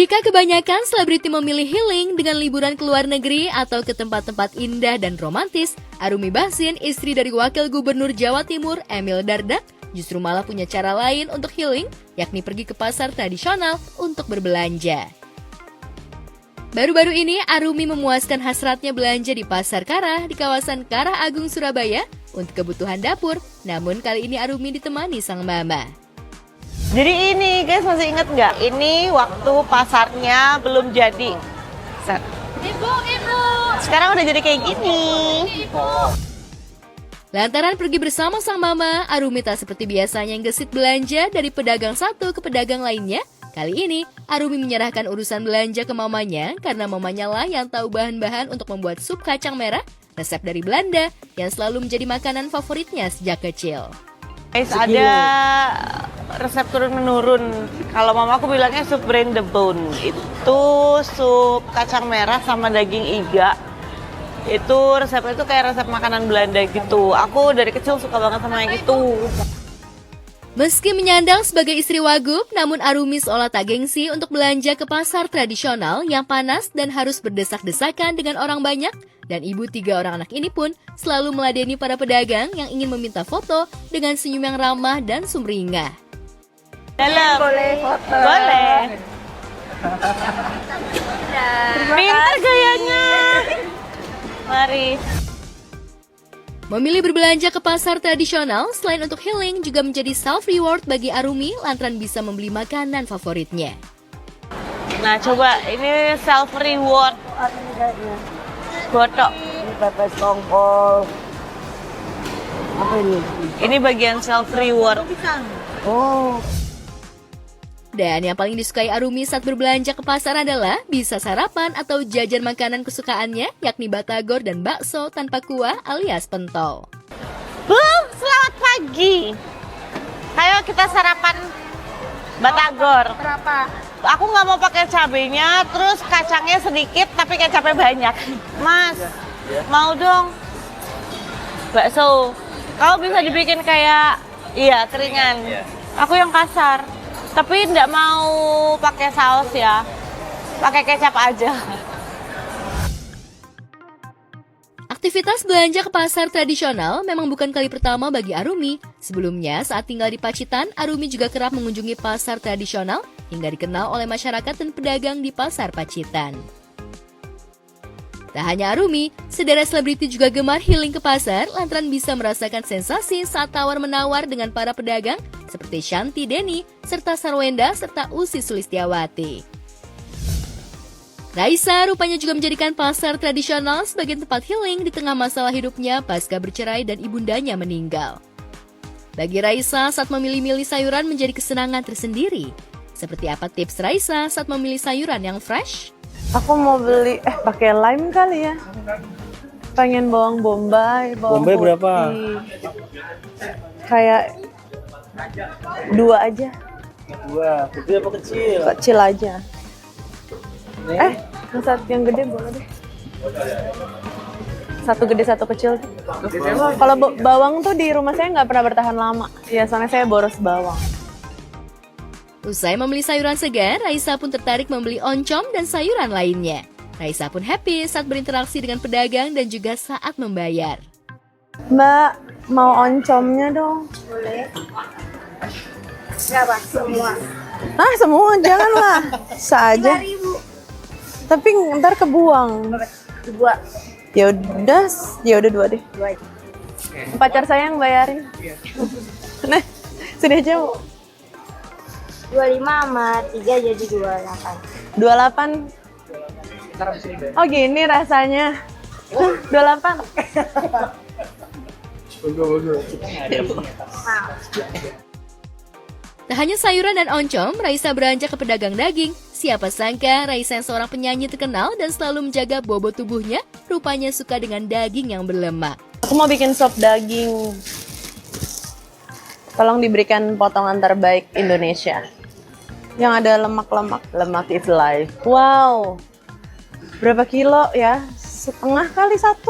Jika kebanyakan selebriti memilih healing dengan liburan ke luar negeri atau ke tempat-tempat indah dan romantis, Arumi Bachsin, istri dari Wakil Gubernur Jawa Timur Emil Dardak, justru malah punya cara lain untuk healing, yakni pergi ke pasar tradisional untuk berbelanja. Baru-baru ini, Arumi memuaskan hasratnya belanja di Pasar Karah di kawasan Karah Agung, Surabaya untuk kebutuhan dapur, namun kali ini Arumi ditemani sang mama. Jadi ini guys, masih inget nggak? Ini waktu pasarnya belum jadi. Ibu. Sekarang udah jadi kayak gini. Lantaran pergi bersama sang mama, Arumi tak seperti biasanya yang gesit belanja dari pedagang satu ke pedagang lainnya. Kali ini, Arumi menyerahkan urusan belanja ke mamanya karena mamanya lah yang tahu bahan-bahan untuk membuat sup kacang merah, resep dari Belanda yang selalu menjadi makanan favoritnya sejak kecil. Guys, ada resep turun-menurun. Kalau mama aku bilangnya sup brain the bone. Itu sup kacang merah sama daging iga. Itu resepnya itu kayak resep makanan Belanda gitu. Aku dari kecil suka banget sama yang itu. Meski menyandang sebagai istri wagub, namun Arumi seolah tak gengsi untuk belanja ke pasar tradisional yang panas dan harus berdesak-desakan dengan orang banyak. Dan ibu 3 orang anak ini pun selalu meladeni para pedagang yang ingin meminta foto dengan senyum yang ramah dan sumringah. Boleh foto. Boleh. Pintar gayanya. Mari. Memilih berbelanja ke pasar tradisional selain untuk healing juga menjadi self-reward bagi Arumi lantaran bisa membeli makanan favoritnya. Nah coba ini self-reward. Botok. Ini pepes tongkol. Apa ini? Ini bagian self-reward. Oh. Dan yang paling disukai Arumi saat berbelanja ke pasar adalah bisa sarapan atau jajan makanan kesukaannya, yakni batagor dan bakso tanpa kuah alias pentol. Selamat pagi. Ayo kita sarapan batagor. Berapa? Aku nggak mau pakai cabenya, terus kacangnya sedikit tapi kecapnya banyak. Mas, mau dong bakso. Kalau bisa dibikin kayak, iya keringan. Aku yang kasar. Tapi nggak mau pakai saus ya, pakai kecap aja. Aktivitas belanja ke pasar tradisional memang bukan kali pertama bagi Arumi. Sebelumnya, saat tinggal di Pacitan, Arumi juga kerap mengunjungi pasar tradisional hingga dikenal oleh masyarakat dan pedagang di pasar Pacitan. Tak hanya Arumi, sederet selebriti juga gemar healing ke pasar lantaran bisa merasakan sensasi saat tawar-menawar dengan para pedagang seperti Shanti Deni, serta Sarwenda, serta Ussy Sulistyawati. Raisa rupanya juga menjadikan pasar tradisional sebagai tempat healing di tengah masalah hidupnya pasca bercerai dan ibundanya meninggal. Bagi Raisa, saat memilih-milih sayuran menjadi kesenangan tersendiri. Seperti apa tips Raisa saat memilih sayuran yang fresh? Aku mau beli, pakai lime kali ya. Pengen bawang bombay, bawang Bombay putih. berapa? Kayak 2 aja, 2, gede apa kecil? kecil aja. Yang gede boleh deh. 1 gede 1 kecil. Kalau bawang tuh di rumah saya nggak pernah bertahan lama. Ya soalnya saya boros bawang. Usai membeli sayuran segar, Raisa pun tertarik membeli oncom dan sayuran lainnya. Raisa pun happy saat berinteraksi dengan pedagang dan juga saat membayar. Mbak, mau oncomnya dong. Berapa? Semua. Semua janganlah. Saja. Tapi ntar kebuang. 2. Ya udah 2 deh. 2 aja. Pacar saya yang bayarin. Nah, sini aja. 25 sama 3 jadi 28. 28. Oh gini rasanya. 28. Tak hanya sayuran dan oncom, Raisa beranjak ke pedagang daging. Siapa sangka Raisa yang seorang penyanyi terkenal dan selalu menjaga bobot tubuhnya, rupanya suka dengan daging yang berlemak. Aku mau bikin sop daging. Tolong diberikan potongan terbaik Indonesia. Yang ada lemak-lemak. Lemak is life. Wow. Berapa kilo ya? 1,5 kali 1.